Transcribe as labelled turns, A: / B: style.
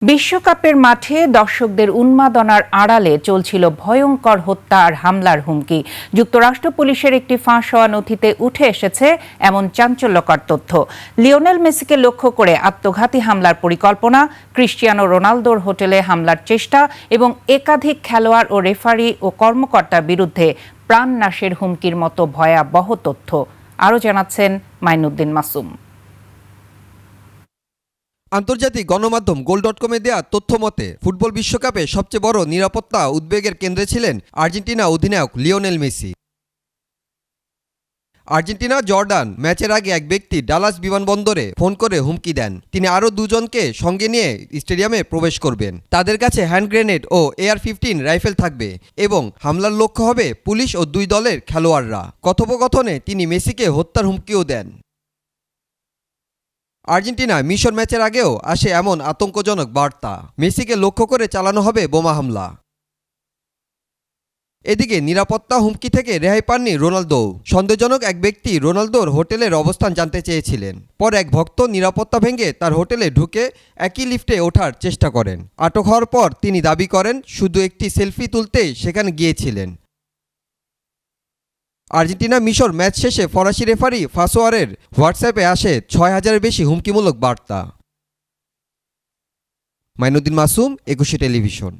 A: বিশ্বকাপের মাঠে দর্শকদের উন্মাদনার আড়ালে চলছিল ভয়ঙ্কর হত্যা আর হামলার হুমকি। যুক্তরাষ্ট্র পুলিশের একটি ফাঁস হওয়া নথিতে উঠে এসেছে এমন চাঞ্চল্যকর তথ্য। লিওনেল মেসিকে লক্ষ্য করে আত্মঘাতী হামলার পরিকল্পনা, ক্রিস্টিয়ানো রোনালদোর হোটেলে হামলার চেষ্টা এবং একাধিক খেলোয়াড় ও রেফারি ও কর্মকর্তার বিরুদ্ধে প্রাণনাশের হুমকির মতো ভয়াবহ তথ্য। আরও জানাচ্ছেন মাইনুদ্দিন মাসুম।
B: আন্তর্জাতিক গণমাধ্যম গোল.কমে দেয়া তথ্য মতে ফুটবল বিশ্বকাপে সবচেয়ে বড় নিরাপত্তা উদ্বেগের কেন্দ্রে ছিলেন আর্জেন্টিনা অধিনায়ক লিওনেল মেসি। আর্জেন্টিনা জর্ডান ম্যাচের আগে এক ব্যক্তি ডালাস বিমানবন্দরে ফোন করে হুমকি দেন তিনি আরও দুজনকে সঙ্গে নিয়ে স্টেডিয়ামে প্রবেশ করবেন। তাদের কাছে হ্যান্ড গ্রেনেড ও AR-15 রাইফেল থাকবে এবং হামলার লক্ষ্য হবে পুলিশ ও দুই দলের খেলোয়াড়রা। কথোপকথনে তিনি মেসিকে হত্যার হুমকিও দেন। আর্জেন্টিনা মিশর ম্যাচের আগেও আসে এমন আতঙ্কজনক বার্তা, মেসিকে লক্ষ্য করে চালানো হবে বোমা হামলা। এদিকে নিরাপত্তা হুমকি থেকে রেহাই পাননি রোনালদো। সন্দেহজনক এক ব্যক্তি রোনালদোর হোটেলের অবস্থান জানতে চেয়েছিলেন। পর এক ভক্ত নিরাপত্তা ভেঙে তার হোটেলে ঢুকে একই লিফটে ওঠার চেষ্টা করেন। আটক হওয়ার পর তিনি দাবি করেন শুধু একটি সেলফি তুলতেই সেখানে গিয়েছিলেন। আর্জেন্টিনা মিশর ম্যাচ শেষে ফরাসি রেফারি ফাসোয়ারের হোয়াটসঅ্যাপে আসে ৬,০০০-এর বেশি হুমকিমূলক বার্তা। মাইনুদ্দিন মাসুম, ২১ টেলিভিশন।